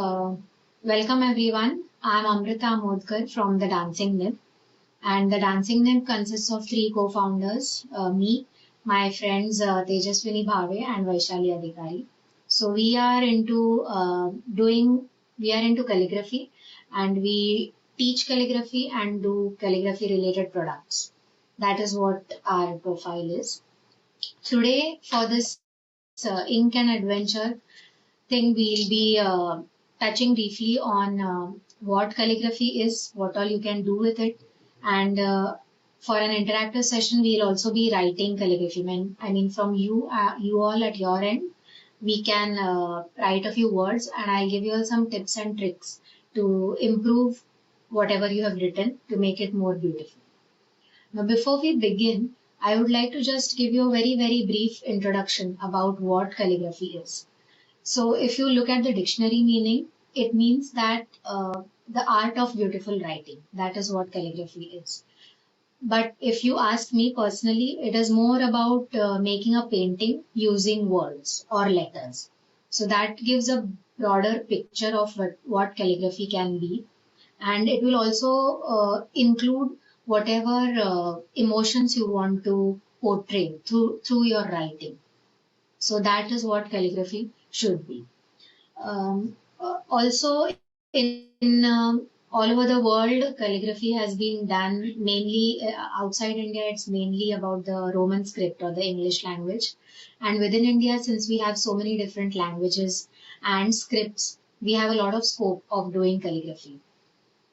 Welcome everyone. I'm Amrita Modkar from the Dancing Nib, and the Dancing Nib consists of three co-founders, me, my friends Tejaswini Bhave and Vaishali Adhikari. So we are into calligraphy, and we teach calligraphy and do calligraphy related products. That is what our profile is. Today, for this ink and adventure thing, we'll be touching briefly on what calligraphy is, what all you can do with it, and for an interactive session, we'll also be writing calligraphy. From you all at your end, we can write a few words, and I'll give you all some tips and tricks to improve whatever you have written to make it more beautiful. Now, before we begin, I would like to just give you a very, very brief introduction about what calligraphy is. So, if you look at the dictionary meaning, it means that the art of beautiful writing. That is what calligraphy is. But if you ask me personally, it is more about making a painting using words or letters. So that gives a broader picture of what calligraphy can be. And it will also include whatever emotions you want to portray through your writing. So that is what calligraphy should be. Also, in all over the world, calligraphy has been done mainly outside India. It's mainly about the Roman script or the English language. And within India, since we have so many different languages and scripts, we have a lot of scope of doing calligraphy.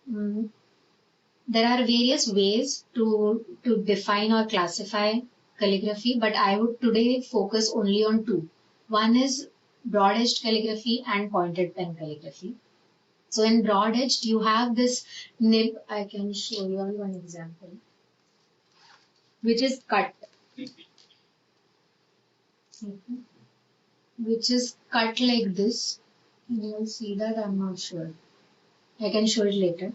There are various ways to define or classify calligraphy, but I would today focus only on two. One is broad-edged calligraphy and pointed pen calligraphy. So in broad-edged, you have this nib. I can show you all one example, which is cut. Which is cut like this. You'll see that, I'm not sure. I can show it later.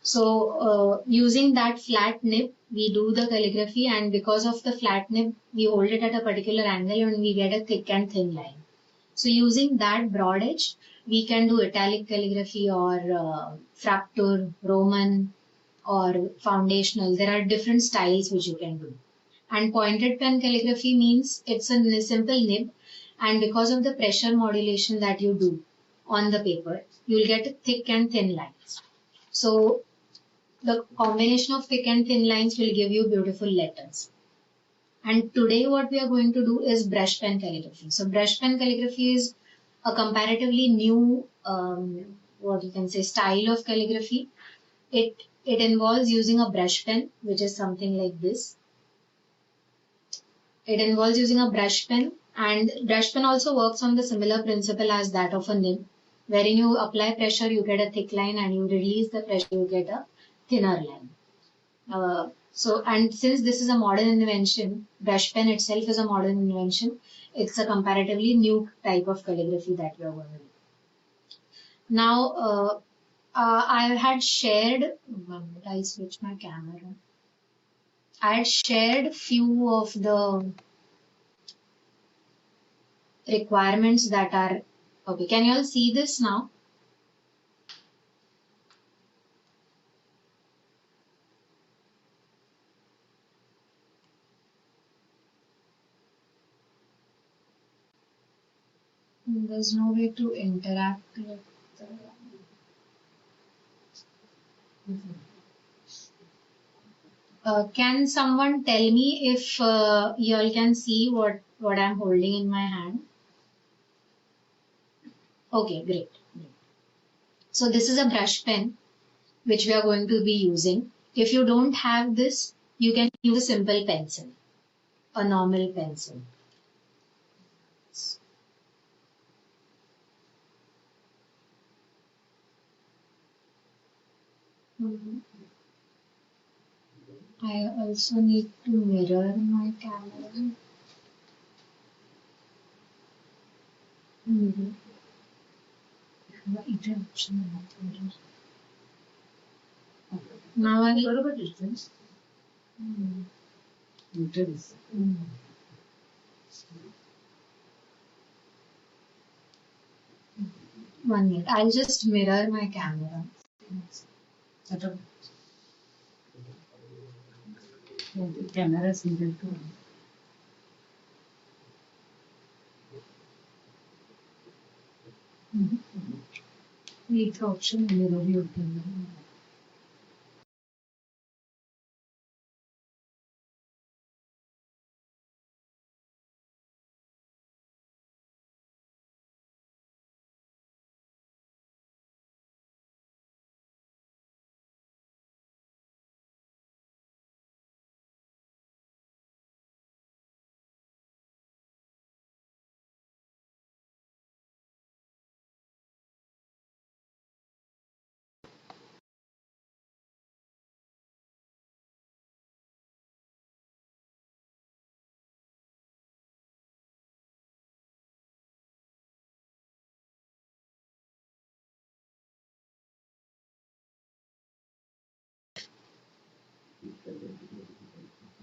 So using that flat nib, we do the calligraphy, and because of the flat nib, we hold it at a particular angle and we get a thick and thin line. So using that broad edge, we can do italic calligraphy or fracture, Roman or foundational. There are different styles which you can do. And pointed pen calligraphy means it's a simple nib, and because of the pressure modulation that you do on the paper, you will get thick and thin lines. So the combination of thick and thin lines will give you beautiful letters. And today what we are going to do is brush pen calligraphy. So brush pen calligraphy is a comparatively new, style of calligraphy. It involves using a brush pen, which is something like this. It involves using a brush pen, and brush pen also works on the similar principle as that of a nib, wherein you apply pressure, you get a thick line, and you release the pressure, you get a thinner line. And since this is a modern invention, brush pen itself is a modern invention, it's a comparatively new type of calligraphy that we are going to do. Now, I had shared, I switch my camera. I had shared few of the requirements that are, okay, can you all see this now? There's no way to interact with the... can someone tell me if you all can see what I'm holding in my hand? Okay, great. So this is a brush pen which we are going to be using. If you don't have this, you can use a simple pencil, a normal pencil. I also need to mirror my camera. Now I what about distance? Meters. 1 minute. I'll just mirror my camera. Camera single too. Each option mirror your camera.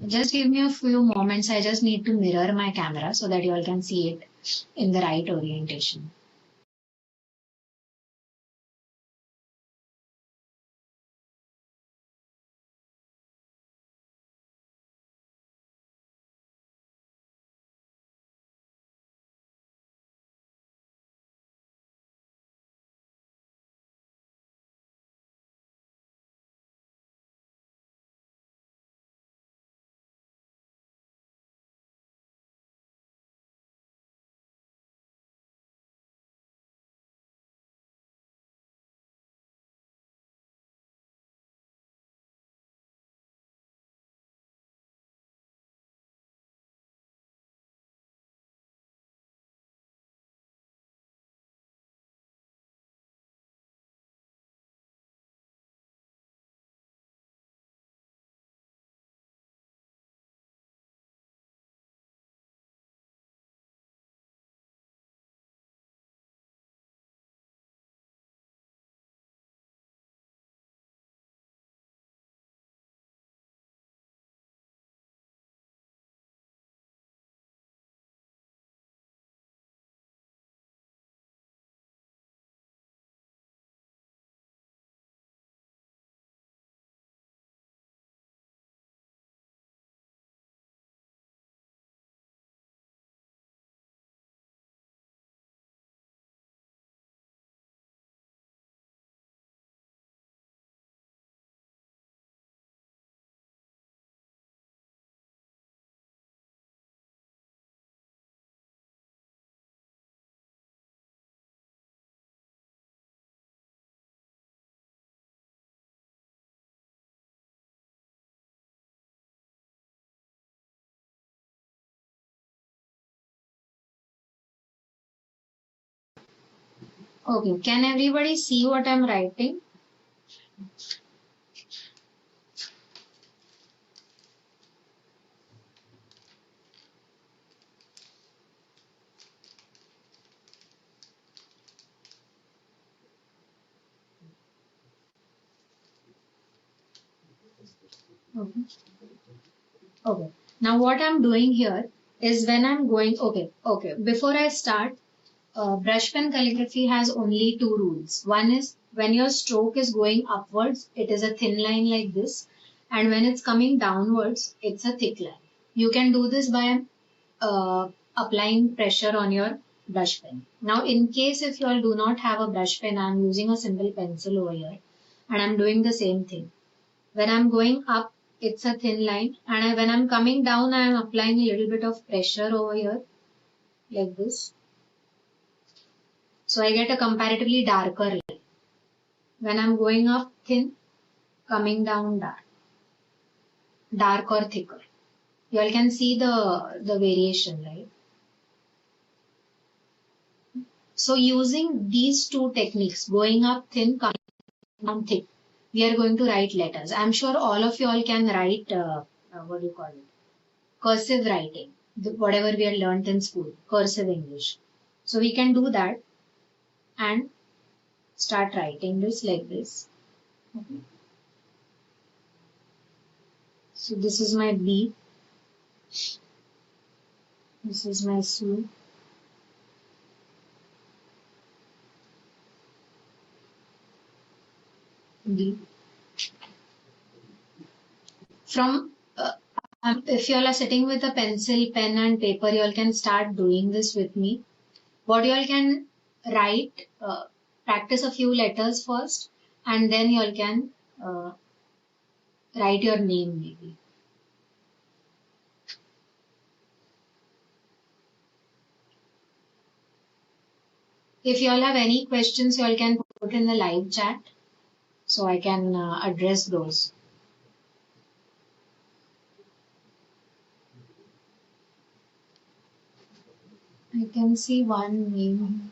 Just give me a few moments. I just need to mirror my camera so that you all can see it in the right orientation. Okay, can everybody see what I'm writing? Okay. Okay. Now what I'm doing here is when I'm going, okay. Before I start, brush pen calligraphy has only two rules. One is when your stroke is going upwards, it is a thin line like this. And when it's coming downwards, it's a thick line. You can do this by applying pressure on your brush pen. Now, in case if you all do not have a brush pen, I'm using a simple pencil over here and I'm doing the same thing. When I'm going up, it's a thin line, and when I'm coming down, I'm applying a little bit of pressure over here, like this. So I get a comparatively darker line. When I'm going up thin, coming down dark, dark or thicker. You all can see the variation, right? So using these two techniques, going up thin, coming down thick, we are going to write letters. I'm sure all of you all can write, what do you call it? Cursive writing, whatever we had learned in school, cursive English. So we can do that and start writing this like this. Okay. So this is my B. This is my C. D. From if you all are sitting with a pencil, pen, and paper, you all can start doing this with me. What you all can write, practice a few letters first, and then you all can uh, write your name maybe. If you all have any questions, you all can put in the live chat so I can address those. I can see one name.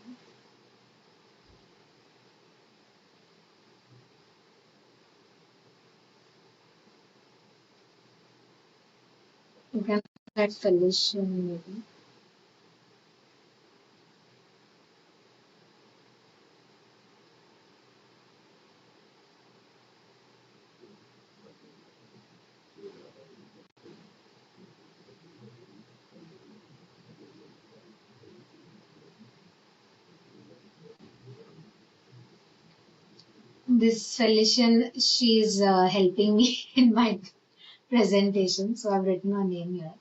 You can write Felician maybe. This Felician, she's helping me in my presentation, so I've written her name here.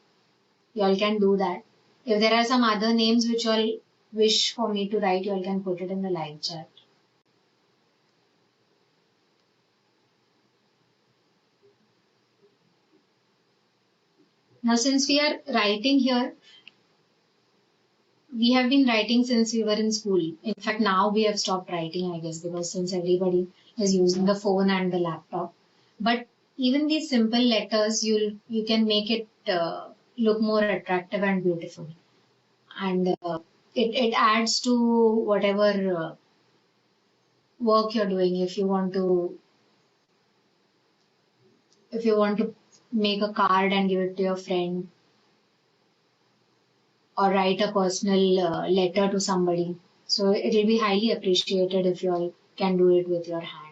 You all can do that. If there are some other names which you all wish for me to write, you all can put it in the live chat. Now, since we are writing here, we have been writing since we were in school. In fact, now we have stopped writing, I guess, because since everybody is using the phone and the laptop. But even these simple letters, you can make it look more attractive and beautiful, and it adds to whatever work you're doing. If you want to make a card and give it to your friend, or write a personal letter to somebody, so it will be highly appreciated if you all can do it with your hand.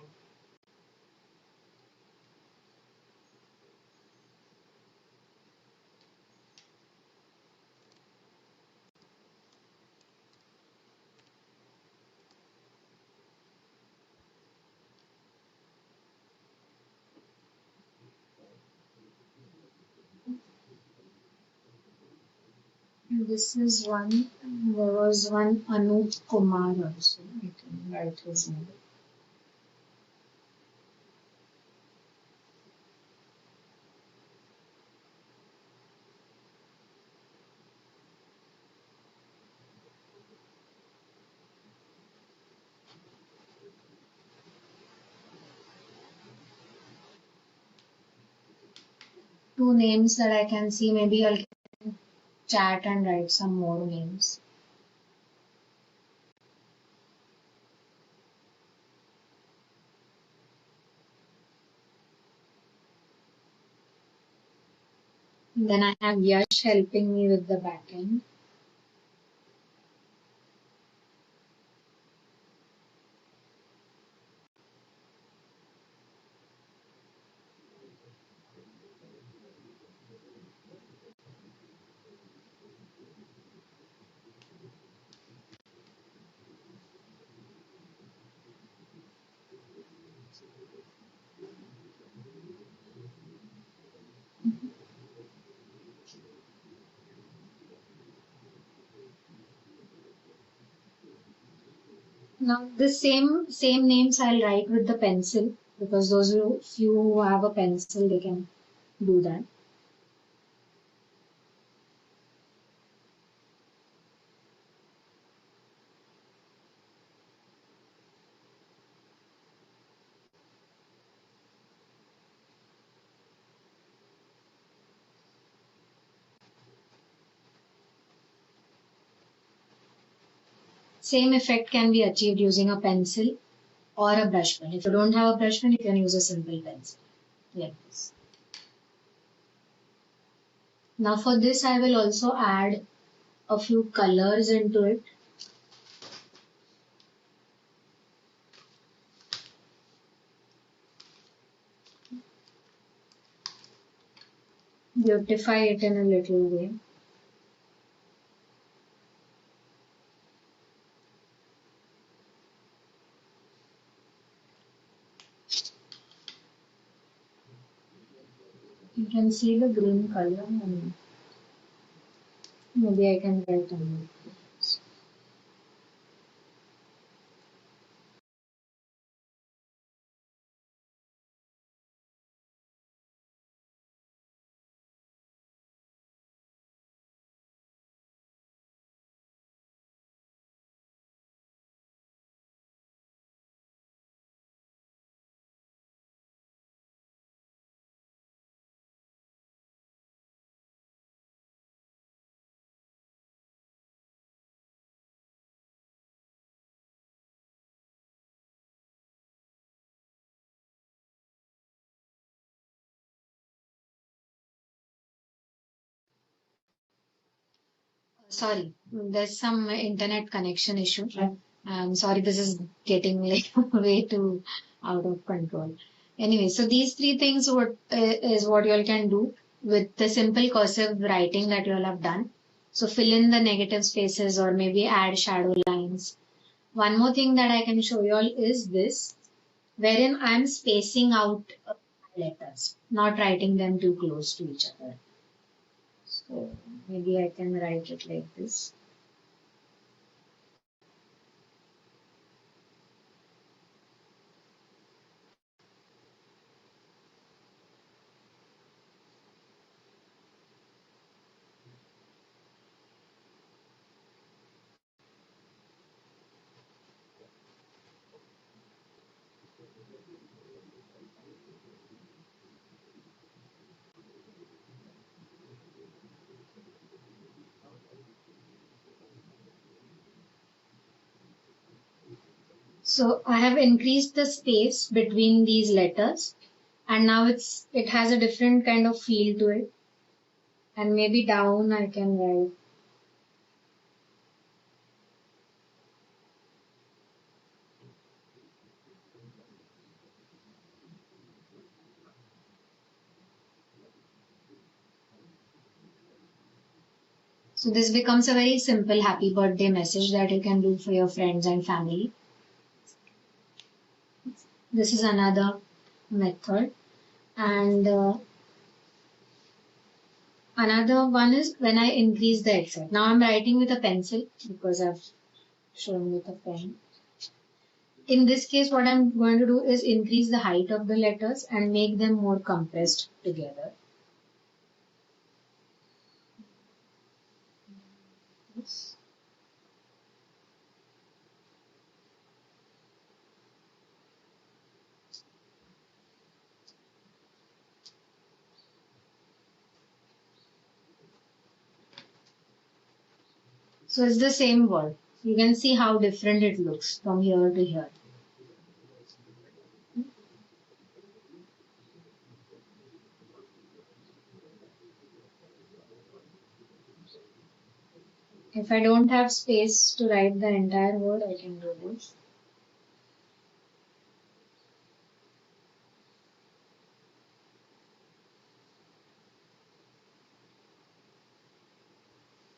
This is one. There was one Anup Kumar also. I can write his name. Two names that I can see. Maybe I'll chat and write some more names. Then I have Yash helping me with the backend. Now the same names I'll write with the pencil, because those few who have a pencil, they can do that. Same effect can be achieved using a pencil or a brush pen. If you don't have a brush pen, you can use a simple pencil like this. Now for this, I will also add a few colors into it. Beautify it in a little way. You can see the green color and maybe I can write on it. Sorry, there's some internet connection issue. I'm sorry, this is getting like way too out of control. Anyway, so these three things is what you all can do with the simple cursive writing that you all have done. So fill in the negative spaces or maybe add shadow lines. One more thing that I can show you all is this, wherein I'm spacing out letters, not writing them too close to each other. So maybe I can write it like this. So I have increased the space between these letters and now it has a different kind of feel to it. And maybe down I can write. So this becomes a very simple happy birthday message that you can do for your friends and family. This is another method. And another one is when I increase the accent. Now I'm writing with a pencil because I've shown with a pen. In this case, what I'm going to do is increase the height of the letters and make them more compressed together. Yes. So it's the same word. You can see how different it looks from here to here. If I don't have space to write the entire word, I can do this.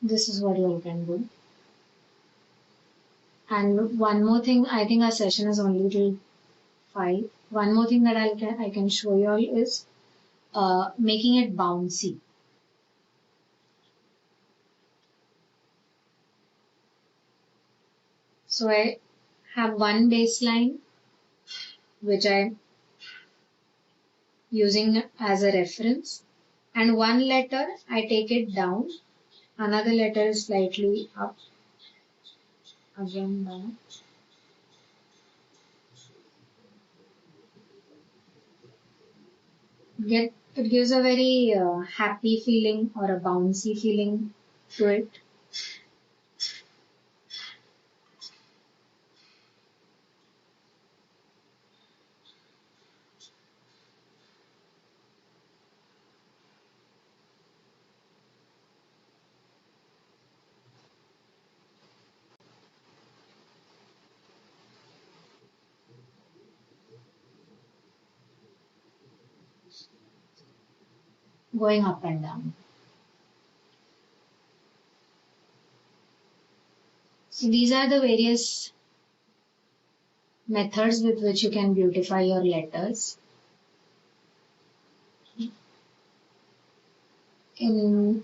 This is what you all can do. And one more thing, I think our session is only till 5. One more thing that I can show you all is making it bouncy. So I have one baseline which I'm using as a reference, and one letter I take it down, another letter is slightly up, again down. It gives a very happy feeling or a bouncy feeling to it. Going up and down. So these are the various methods with which you can beautify your letters. in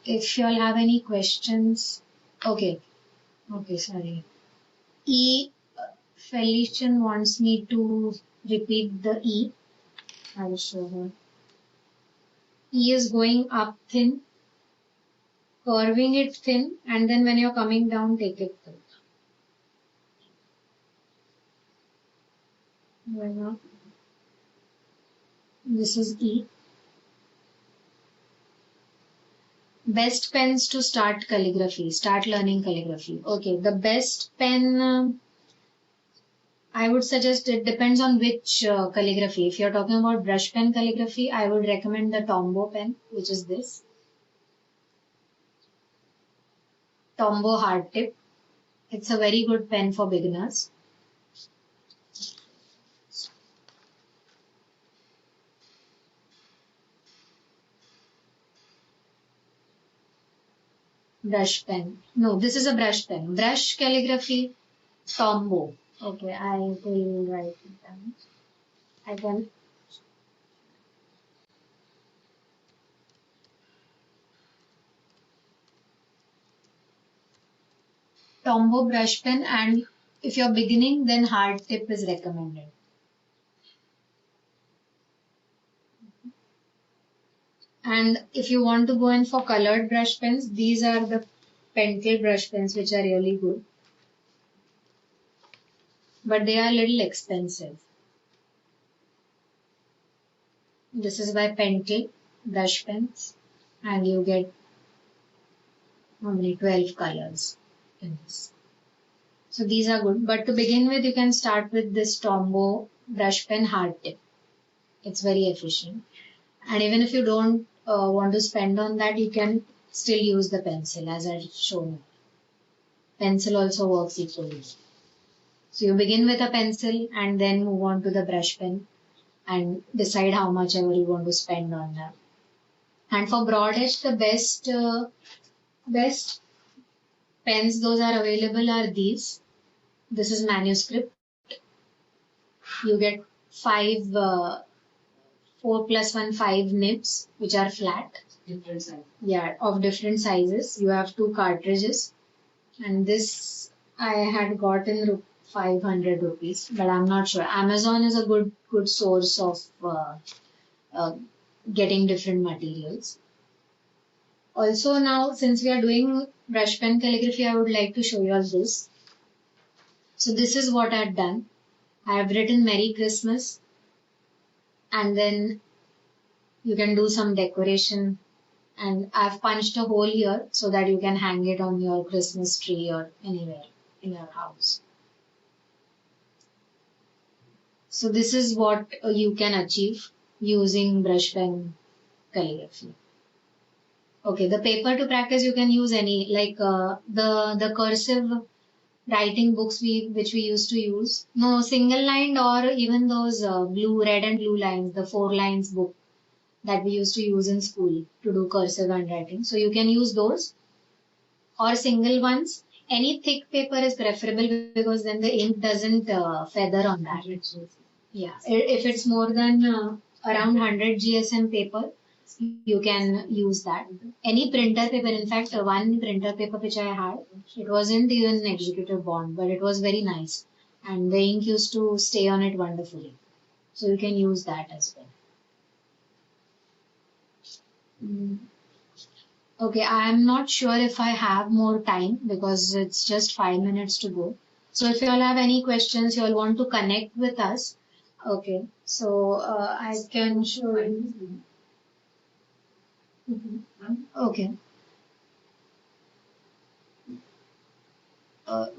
if you all have any questions. Okay, sorry. E. Felician wants me to repeat the E. I will show her. E is going up thin, curving it thin, and then when you're coming down, take it thin. This is E. Best pens to start calligraphy, start learning calligraphy. Okay, the best pen, I would suggest, it depends on which calligraphy. If you're talking about brush pen calligraphy, I would recommend the Tombow pen, which is this. Tombow hard tip. It's a very good pen for beginners. Brush pen. No, this is a brush pen. Brush calligraphy, Tombow. Okay, I will write it down. I can. Tombow brush pen, and if you're beginning, then hard tip is recommended. And if you want to go in for colored brush pens, these are the Pentel brush pens, which are really good. But they are a little expensive. This is by Pentel brush pens, and you get how many? 12 colors in this. So these are good. But to begin with, you can start with this Tombow brush pen hard tip. It's very efficient. And even if you don't want to spend on that, you can still use the pencil as I've shown you. Pencil also works equally. So you begin with a pencil and then move on to the brush pen and decide how much ever you want to spend on that. And for broad edge, the best pens those are available are these. This is manuscript. You get 4+1 5 nibs, which are flat. Different size. Yeah, of different sizes. You have 2 cartridges. And this I had gotten 500 rupees, but I'm not sure. Amazon is a good source of getting different materials. Also now, since we are doing brush pen calligraphy, I would like to show you all this. So this is what I've done. I have written Merry Christmas, and then you can do some decoration, and I've punched a hole here so that you can hang it on your Christmas tree or anywhere in your house. So this is what you can achieve using brush pen calligraphy. Okay, the paper to practice you can use any, like the cursive writing books which we used to use. No, single lined or even those red and blue lines, the 4 lines book that we used to use in school to do cursive handwriting. So you can use those or single ones. Any thick paper is preferable because then the ink doesn't feather on that. Yeah, if it's more than around 100 GSM paper, you can use that. Any printer paper, in fact, one printer paper which I had, it wasn't even executive bond, but it was very nice. And the ink used to stay on it wonderfully. So you can use that as well. Okay, I'm not sure if I have more time because it's just 5 minutes to go. So if you all have any questions, you all want to connect with us. Okay, so I can show you. Okay.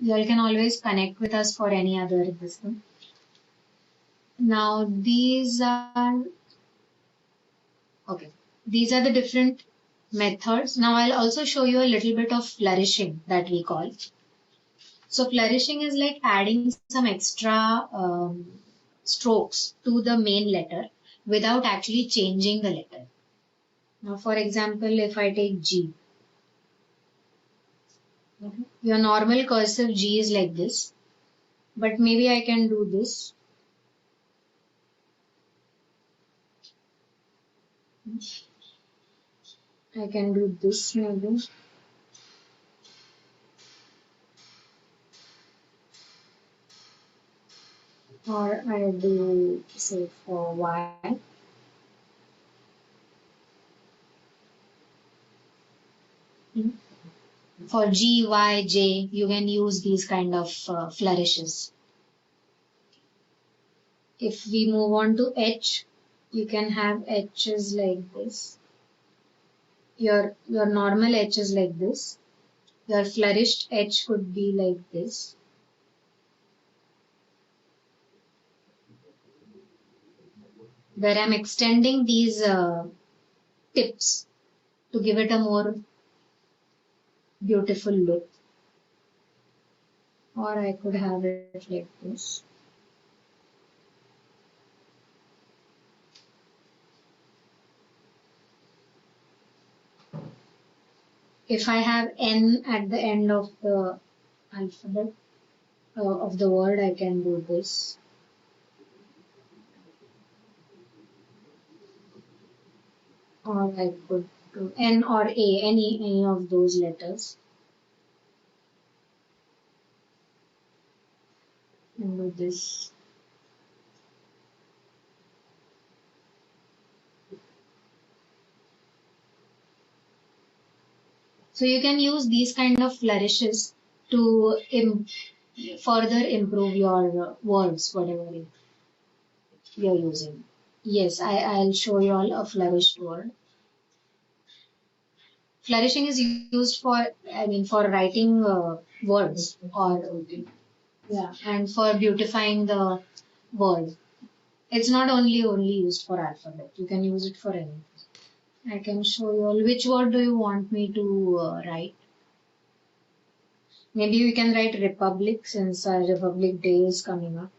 You all can always connect with us for any other system. Now these are the different methods. Now I'll also show you a little bit of flourishing that we call. So flourishing is like adding some extra strokes to the main letter without actually changing the letter. Now for example, if I take G, your normal cursive G is like this, but maybe I can do this. I can do this maybe. Or I do say for Y. For G, Y, J, you can use these kind of flourishes. If we move on to H, you can have H's like this. Your normal H is like this. Your flourished H could be like this. Where I'm extending these tips to give it a more beautiful look. Or I could have it like this. If I have N at the end of the alphabet of the word, I can do this. Or I could do N or A, any of those letters. And do this. So you can use these kind of flourishes to further improve your words, whatever you're using. Yes, I'll show you all a flourished word. Flourishing is used for, I mean, for writing words or, yeah, and for beautifying the word. It's not only used for alphabet. You can use it for anything. I can show you all. Which word do you want me to write? Maybe we can write Republic since Republic Day is coming up.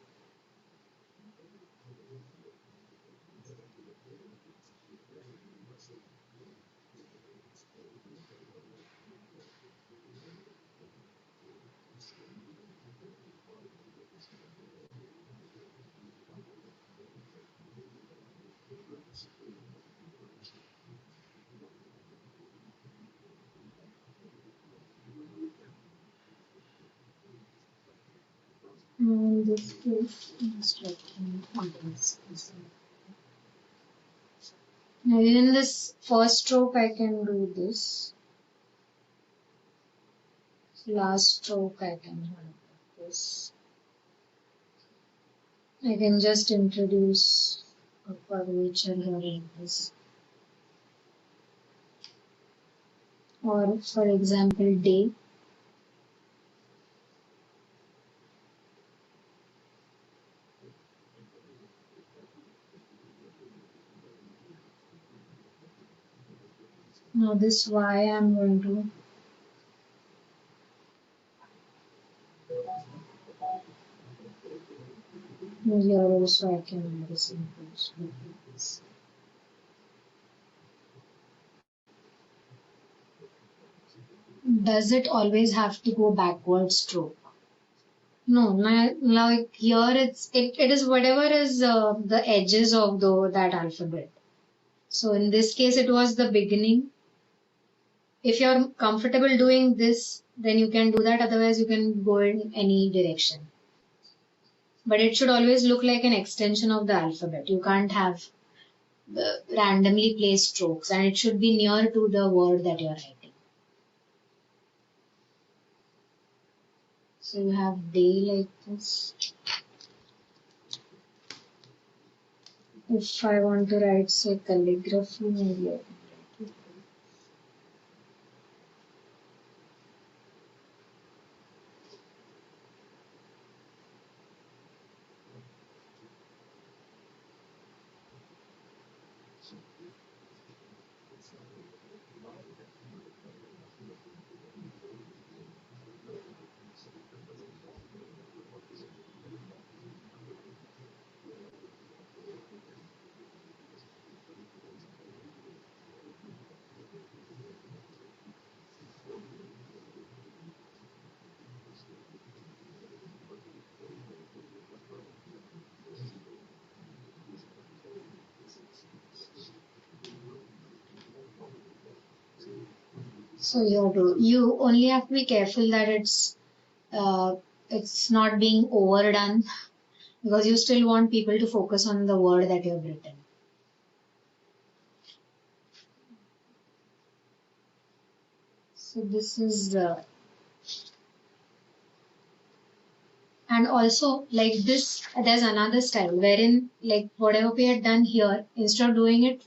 This is instruction contents. Now in this first stroke I can do this. Last stroke I can do this. I can just introduce a curvature here in this. Or for example day. Now this Y I'm going to use here also I can do this impulse. Does it always have to go backward stroke? No, like here it is whatever is the edges of that alphabet. So in this case it was the beginning. If you're comfortable doing this, then you can do that. Otherwise you can go in any direction. But it should always look like an extension of the alphabet. You can't have randomly placed strokes, and it should be near to the word that you're writing. So you have day like this. If I want to write, say, calligraphy, maybe I can write it. So you only have to be careful that it's not being overdone because you still want people to focus on the word that you have written. So this is and also like this, there's another style wherein like whatever we had done here, instead of doing it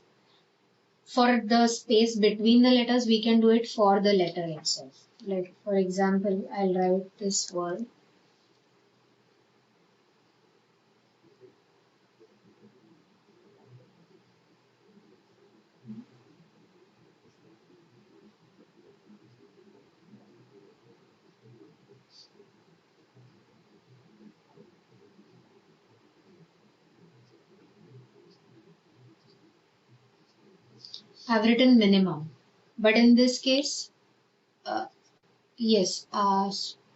for the space between the letters, we can do it for the letter itself. Like for example, I'll write this word. I've written minimum, but in this case, uh, yes,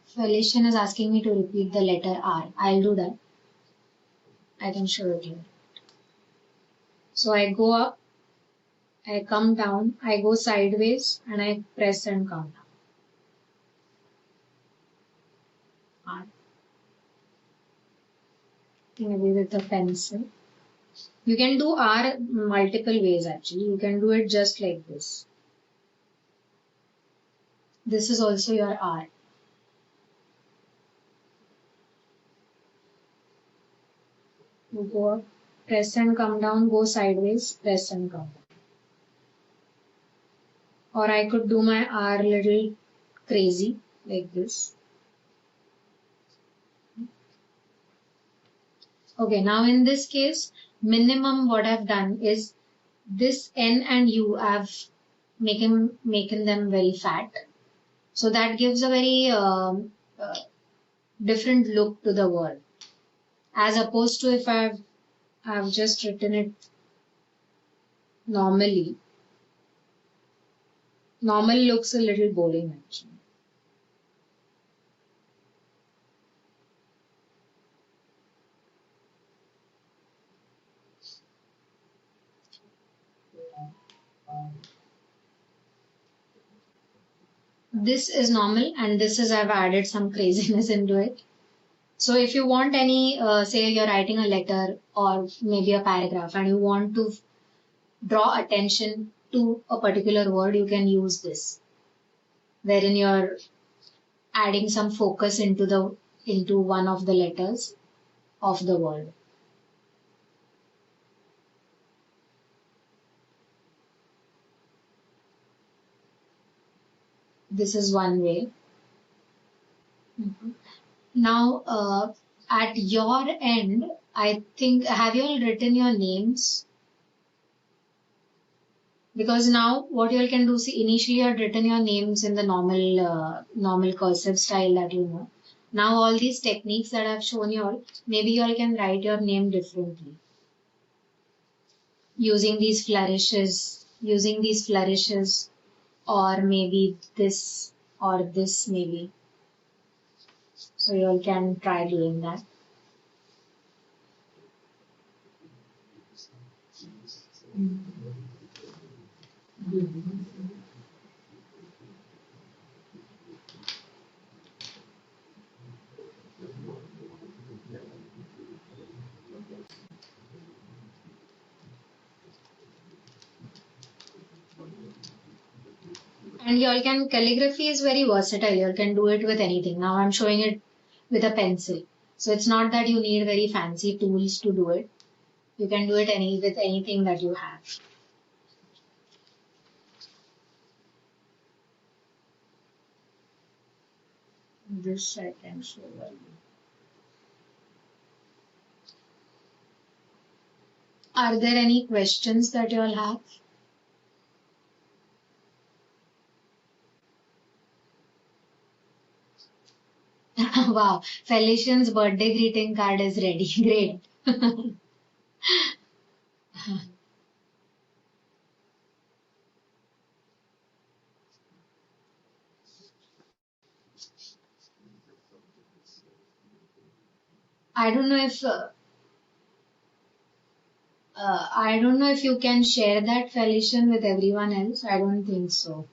Felician is asking me to repeat the letter R. I'll do that. I can show it here. So I go up, I come down, I go sideways, and I press and come down. R. Maybe with a pencil. You can do R multiple ways actually. You can do it just like this. This is also your R. You go up, press and come down, go sideways, press and come down. Or I could do my R little crazy like this. Okay, now in this case, minimum what I've done is this N and U I've making them very fat. So that gives a very different look to the word. As opposed to if I've just written it normally. Normal looks a little boring actually. This is normal and this is I've added some craziness into it. So if you want any, say you're writing a letter or maybe a paragraph and you want to draw attention to a particular word, you can use this, wherein you're adding some focus into one of the letters of the word. This is one way. Now, at your end, I think, have you all written your names? Because now what you all can do, see, initially you had written your names in the normal cursive style that you know. Now all these techniques that I've shown you all, maybe you all can write your name differently. Using these flourishes, or maybe this or this maybe. So you all can try doing that. And you all can, calligraphy is very versatile. You all can do it with anything. Now I'm showing it with a pencil. So it's not that you need very fancy tools to do it. You can do it with anything that you have. This I can show you. Are there any questions that you all have? Wow, Felician's birthday greeting card is ready. Great. I don't know if I don't know if you can share that, Felician, with everyone else. I don't think so.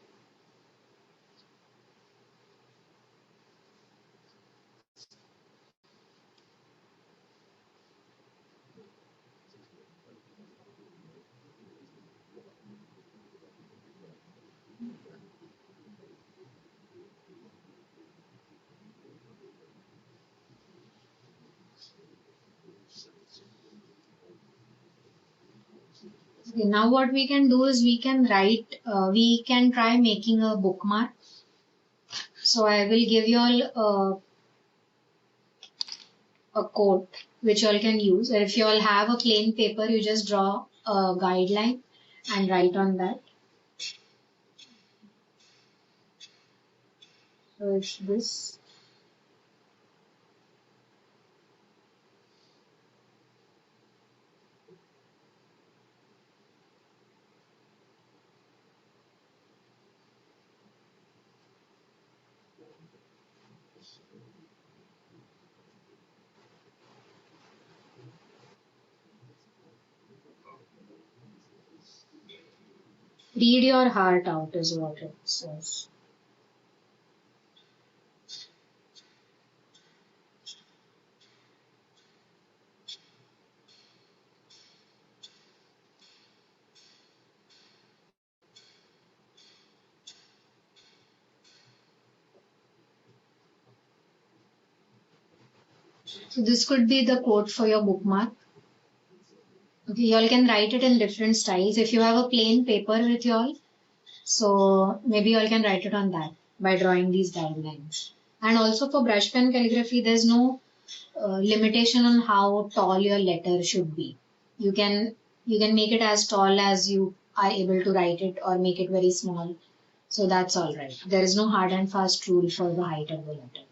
Now what we can do is we can try making a bookmark. So I will give you all a quote which you all can use. Or if you all have a plain paper, you just draw a guideline and write on that. So it's this. Read your heart out is what it says. So this could be the quote for your bookmark. Okay, you all can write it in different styles. If you have a plain paper with you all, so maybe you all can write it on that by drawing these guidelines. And also for brush pen calligraphy, there's no limitation on how tall your letter should be. You can make it as tall as you are able to write it or make it very small. So that's all right. There is no hard and fast rule for the height of the letter,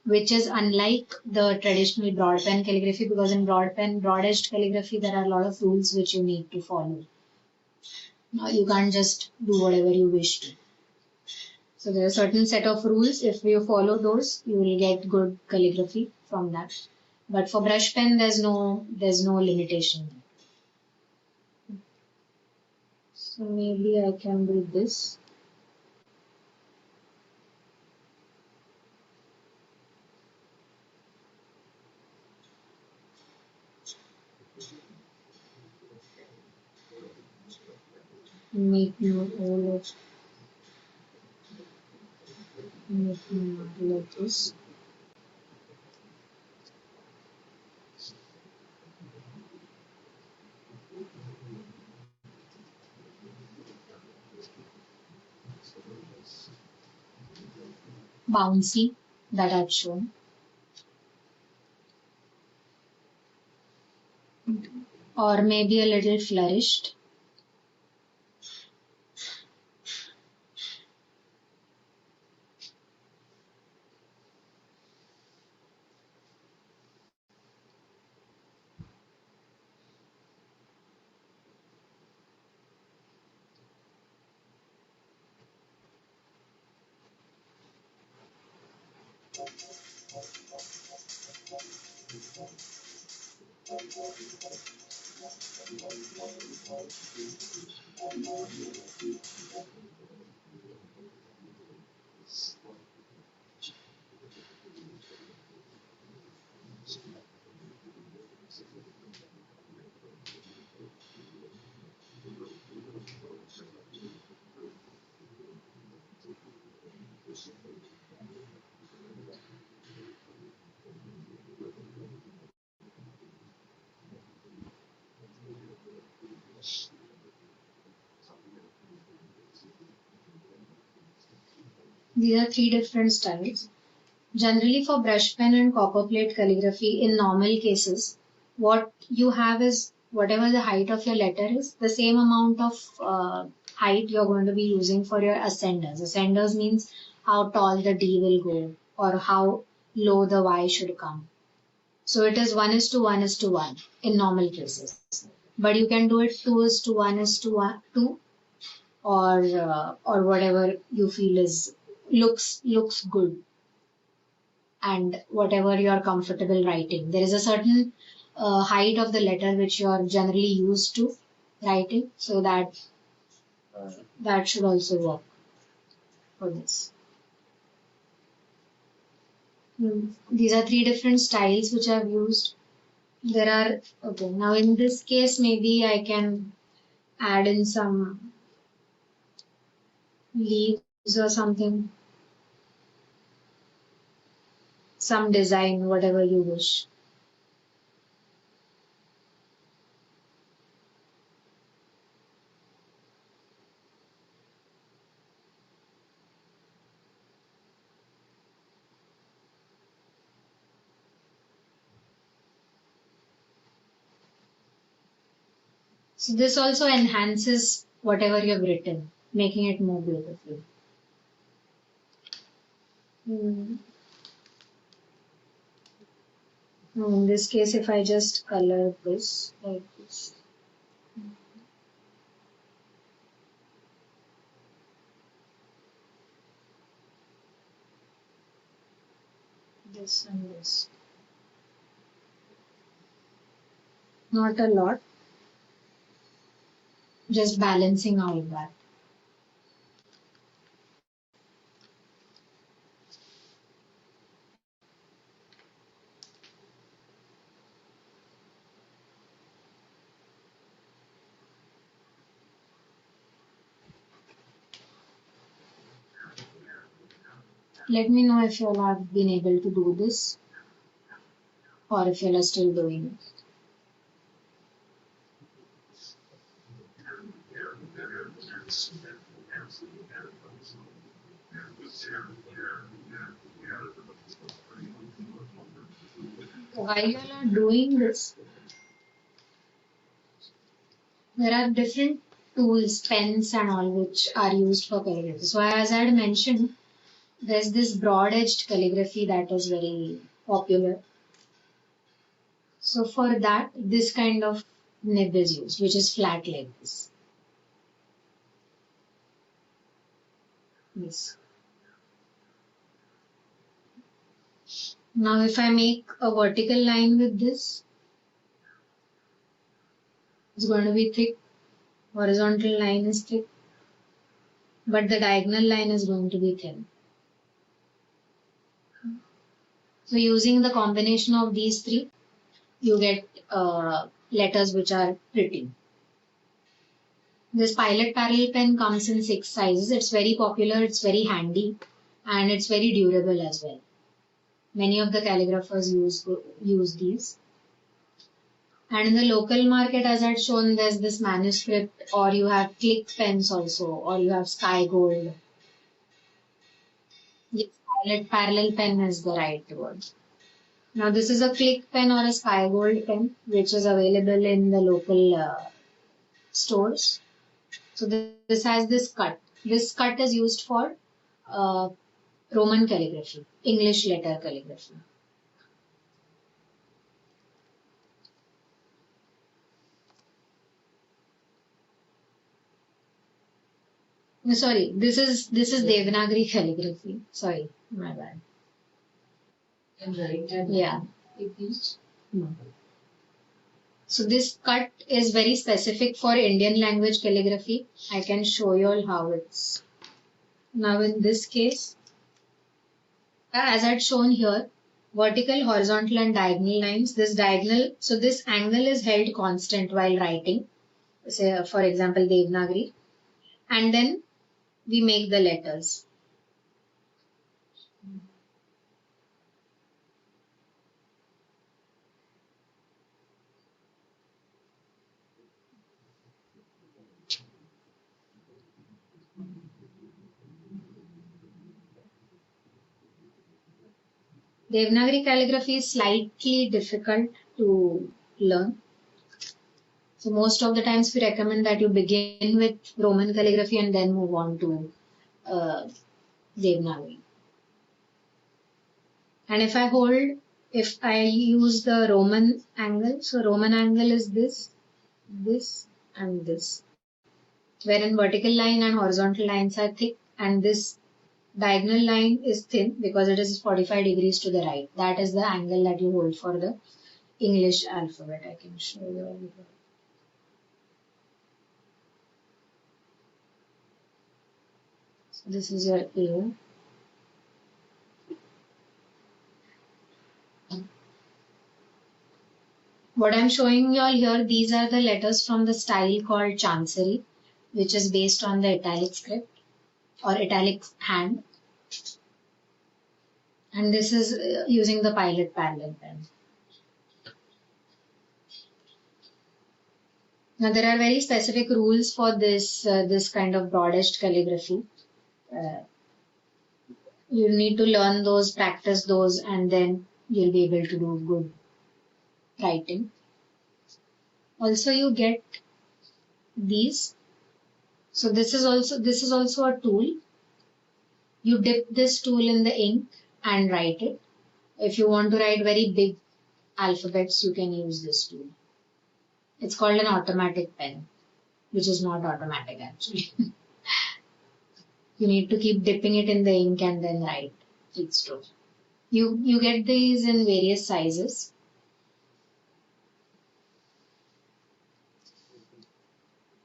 which is unlike the traditional broad pen calligraphy, because in broad edged calligraphy, there are a lot of rules which you need to follow. You can't just do whatever you wish to. So there are certain set of rules. If you follow those, you will get good calligraphy from that. But for brush pen, there's no limitation. So maybe I can do this. Make note all of make note like this. Bouncy that I've shown. Or maybe a little flourished. These are three different styles. Generally for brush pen and copper plate calligraphy, in normal cases, what you have is whatever the height of your letter is, the same amount of height you're going to be using for your ascenders. Ascenders means how tall the D will go or how low the Y should come. So it is 1:1:1 in normal cases. But you can do it 2:1:2 or whatever you feel is looks good, and whatever you are comfortable writing. There is a certain height of the letter which you are generally used to writing, so that should also work for this. These are three different styles which I've used. There are, okay, now in this case, maybe I can add in some leaves or something, some design, whatever you wish. So this also enhances whatever you've written, making it more beautiful. Now in this case, if I just color this like this and this. Not a lot, just balancing out that. Let me know if you all have been able to do this or if you all are still doing it. While you all are doing this, there are different tools, pens and all, which are used for calligraphy. So as I had mentioned, there's this broad-edged calligraphy that is very popular. So for that, this kind of nib is used, which is flat like this. Yes. Now if I make a vertical line with this, it's going to be thick. Horizontal line is thick, but the diagonal line is going to be thin. So using the combination of these three, you get letters which are pretty. This Pilot Parallel pen comes in 6 sizes. It's very popular, it's very handy, and it's very durable as well. Many of the calligraphers use these. And in the local market, as I'd shown, there's this manuscript, or you have click pens also, or you have sky gold. Yes, Pilot Parallel pen is the right word. Now this is a click pen or a sky gold pen, which is available in the local stores. So this has this cut. This cut is used for Roman calligraphy, English letter calligraphy. No, sorry, this is Devanagari calligraphy. Sorry, my bad. Yeah. No. So this cut is very specific for Indian language calligraphy. I can show you all how it's. Now in this case, as I'd shown here, vertical, horizontal and diagonal lines. This diagonal, so this angle is held constant while writing. Say, for example, Devanagari. And then we make the letters. Devanagari calligraphy is slightly difficult to learn. So most of the times we recommend that you begin with Roman calligraphy and then move on to Devanagari. And if I use the Roman angle, so Roman angle is this, and this. Wherein vertical line and horizontal lines are thick and this diagonal line is thin because it is 45 degrees to the right. That is the angle that you hold for the English alphabet. I can show you all here. So this is your A. What I'm showing you all here, these are the letters from the style called Chancery, which is based on the italic script or italic hand. And this is using the Pilot Parallel pen. Now there are very specific rules for this kind of broad-edged calligraphy. You need to learn those, practice those, and then you'll be able to do good writing. Also, you get these. So this is also a tool. You dip this tool in the ink and write it. If you want to write very big alphabets, you can use this tool. It's called an automatic pen, which is not automatic actually. You need to keep dipping it in the ink and then write each stroke. You get these in various sizes.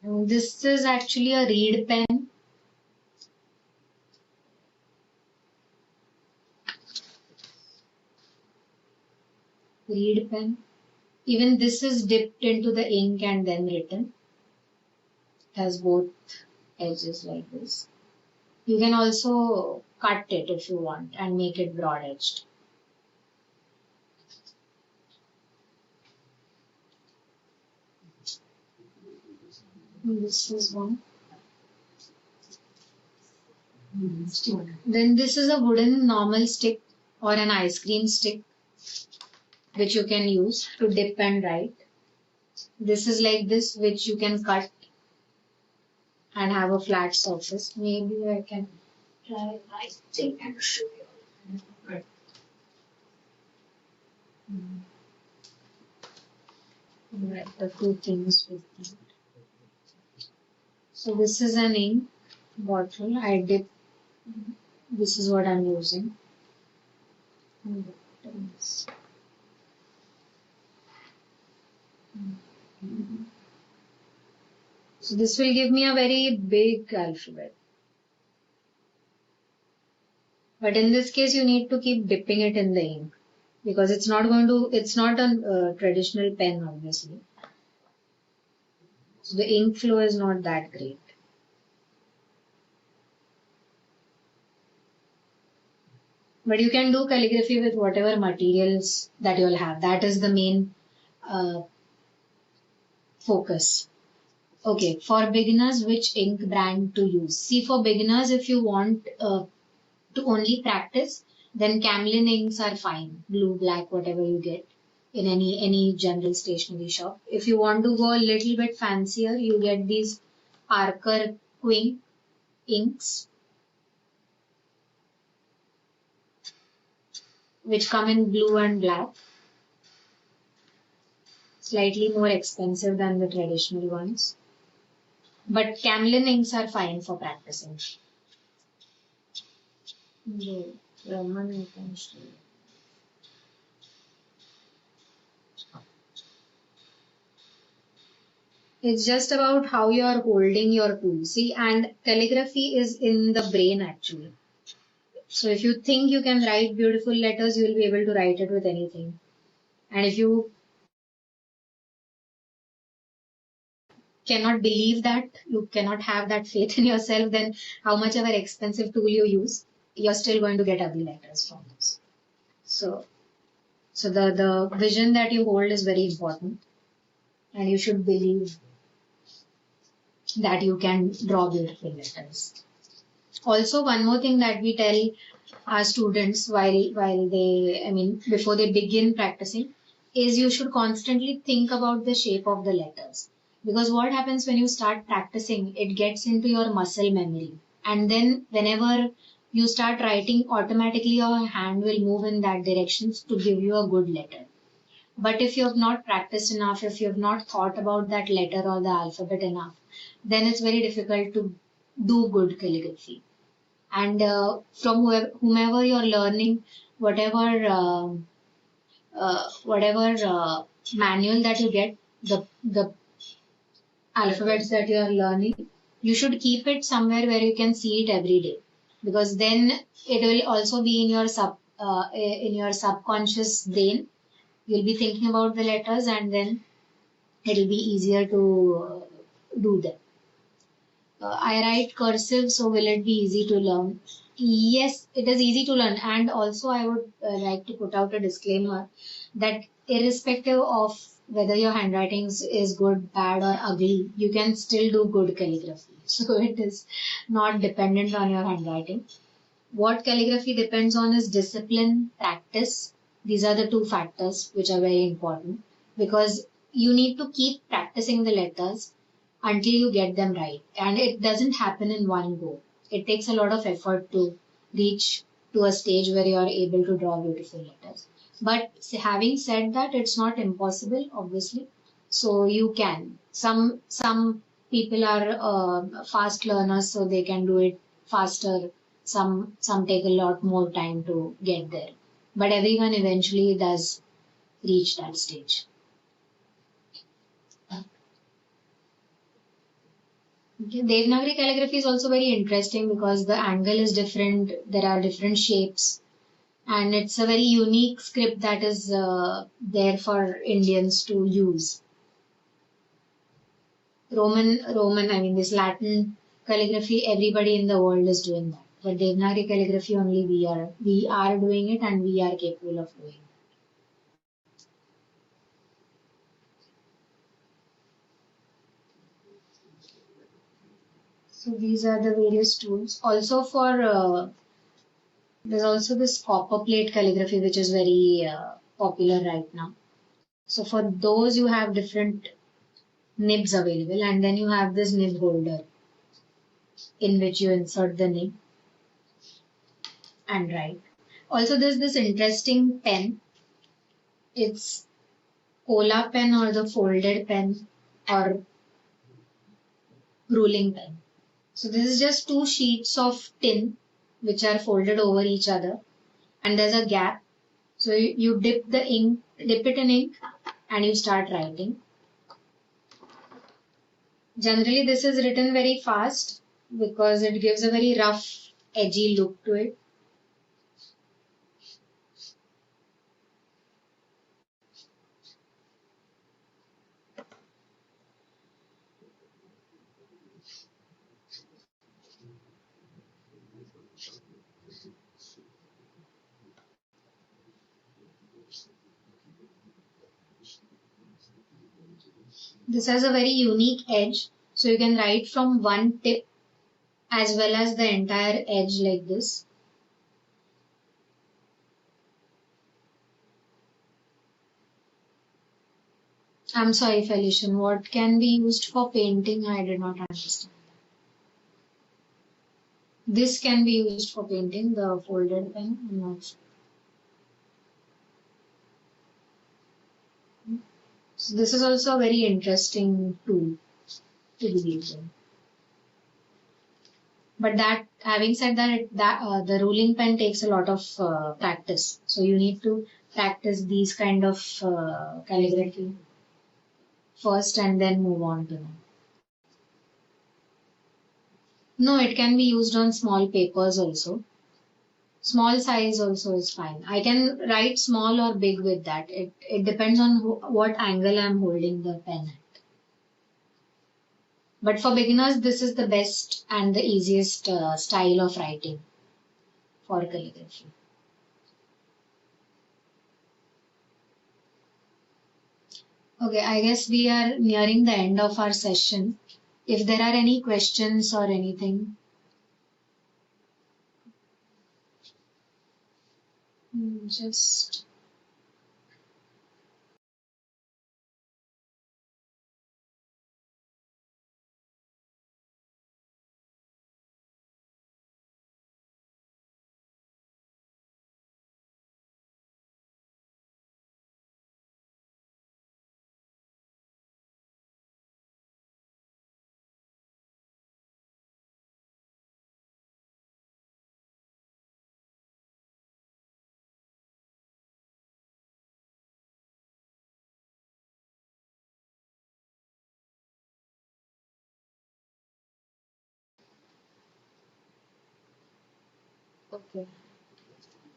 And this is actually a reed pen. Reed pen. Even this is dipped into the ink and then written. It has both edges like this. You can also cut it if you want and make it broad edged. This is one. Stick. Then this is a wooden normal stick or an ice cream stick which you can use to dip and write. This is like this, which you can cut and have a flat surface. Maybe I can try writing and show you. Write the two things with that. So this is an ink bottle. I dip. This is what I'm using. So this will give me a very big alphabet. But in this case, you need to keep dipping it in the ink because it's not a traditional pen, obviously. So the ink flow is not that great. But you can do calligraphy with whatever materials that you'll have. That is the main focus. Okay, for beginners, which ink brand to use? See, for beginners, if you want to only practice, then Camlin inks are fine. Blue, black, whatever you get in any general stationery shop. If you want to go a little bit fancier, you get these Parker Quink inks, which come in blue and black. Slightly more expensive than the traditional ones. But Camlin inks are fine for practicing. It's just about how you are holding your tool. See, and calligraphy is in the brain actually. So if you think you can write beautiful letters, you will be able to write it with anything. And if you cannot believe that, you cannot have that faith in yourself, then how much of an expensive tool you use, you're still going to get ugly letters from this. So the vision that you hold is very important, and you should believe that you can draw beautiful letters. Also, one more thing that we tell our students before they begin practicing is you should constantly think about the shape of the letters. Because what happens when you start practicing, it gets into your muscle memory. And then whenever you start writing, automatically your hand will move in that direction to give you a good letter. But if you have not practiced enough, if you have not thought about that letter or the alphabet enough, then it's very difficult to do good calligraphy. And from whomever you're learning, whatever manual that you get, the alphabets that you are learning, you should keep it somewhere where you can see it every day, because then it will also be in your subconscious brain. You'll be thinking about the letters, and then it'll be easier to do them. I write cursive, so will it be easy to learn? Yes, it is easy to learn. And also I would like to put out a disclaimer that irrespective of whether your handwriting is good, bad or ugly, you can still do good calligraphy. So it is not dependent on your handwriting. What calligraphy depends on is discipline, practice. These are the two factors which are very important, because you need to keep practicing the letters until you get them right. And it doesn't happen in one go. It takes a lot of effort to reach to a stage where you are able to draw beautiful letters. But having said that, it's not impossible, obviously. So you can. Some people are fast learners, so they can do it faster. Some take a lot more time to get there. But everyone eventually does reach that stage. Okay. Devanagari calligraphy is also very interesting because the angle is different, there are different shapes, and it's a very unique script that is there for Indians to use. Roman, I mean this Latin calligraphy, everybody in the world is doing that. But Devanagari calligraphy only we are doing it, and we are capable of doing it. So these are the various tools. Also there's also this copper plate calligraphy which is very popular right now. So for those you have different nibs available, and then you have this nib holder in which you insert the nib and write. Also there's this interesting pen. It's cola pen or the folded pen or ruling pen. So this is just two sheets of tin which are folded over each other, and there's a gap. So you dip it in ink, and you start writing. Generally this is written very fast because it gives a very rough, edgy look to it. This has a very unique edge, so you can write from one tip as well as the entire edge like this. I'm sorry, Felician, what can be used for painting? I did not understand. This can be used for painting, the folded pen. I'm not sure. So this is also a very interesting tool to be using. But that, having said that, the ruling pen takes a lot of practice. So you need to practice these kind of calligraphy first and then move on to them. No, it can be used on small papers also. Small size also is fine. I can write small or big with that. It depends on what angle I'm holding the pen at. But for beginners, this is the best and the easiest style of writing for calligraphy. Okay, I guess we are nearing the end of our session. If there are any questions or anything, just okay.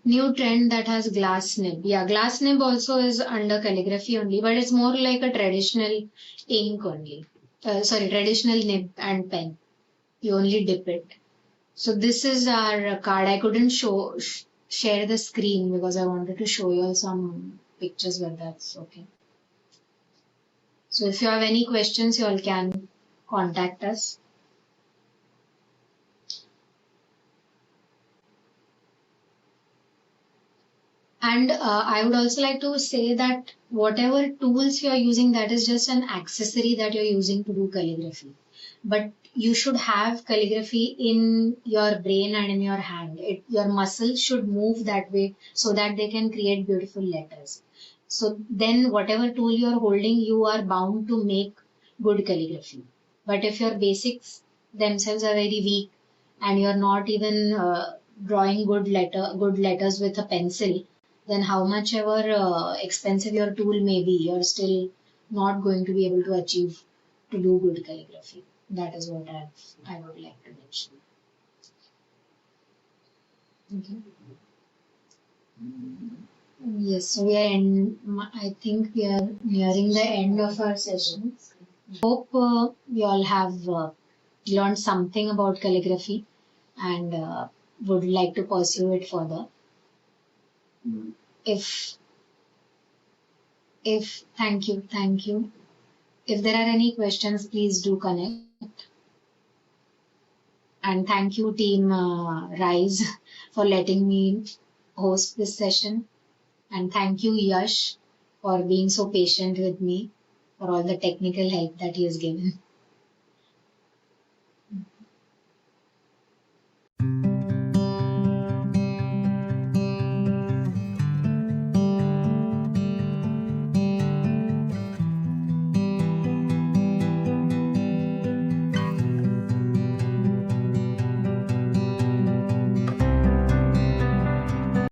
New trend that has glass nib. Yeah, glass nib also is under calligraphy only, but it's more like a traditional ink only. Traditional nib and pen. You only dip it. So this is our card. I couldn't share the screen because I wanted to show you some pictures, but that's okay. So if you have any questions, you all can contact us. And I would also like to say that whatever tools you are using, that is just an accessory that you're using to do calligraphy. But you should have calligraphy in your brain and in your hand. Your muscles should move that way so that they can create beautiful letters. So then whatever tool you're holding, you are bound to make good calligraphy. But if your basics themselves are very weak and you're not even drawing good letters with a pencil, then how much ever expensive your tool may be, you're still not going to be able to achieve to do good calligraphy. That is what I would like to mention. Okay. Yes, so I think we are nearing the end of our session. Hope you all have learned something about calligraphy and would like to pursue it further. If thank you. If there are any questions, please do connect. And thank you, team Rise, for letting me host this session. And thank you, Yash, for being so patient with me, for all the technical help that he has given.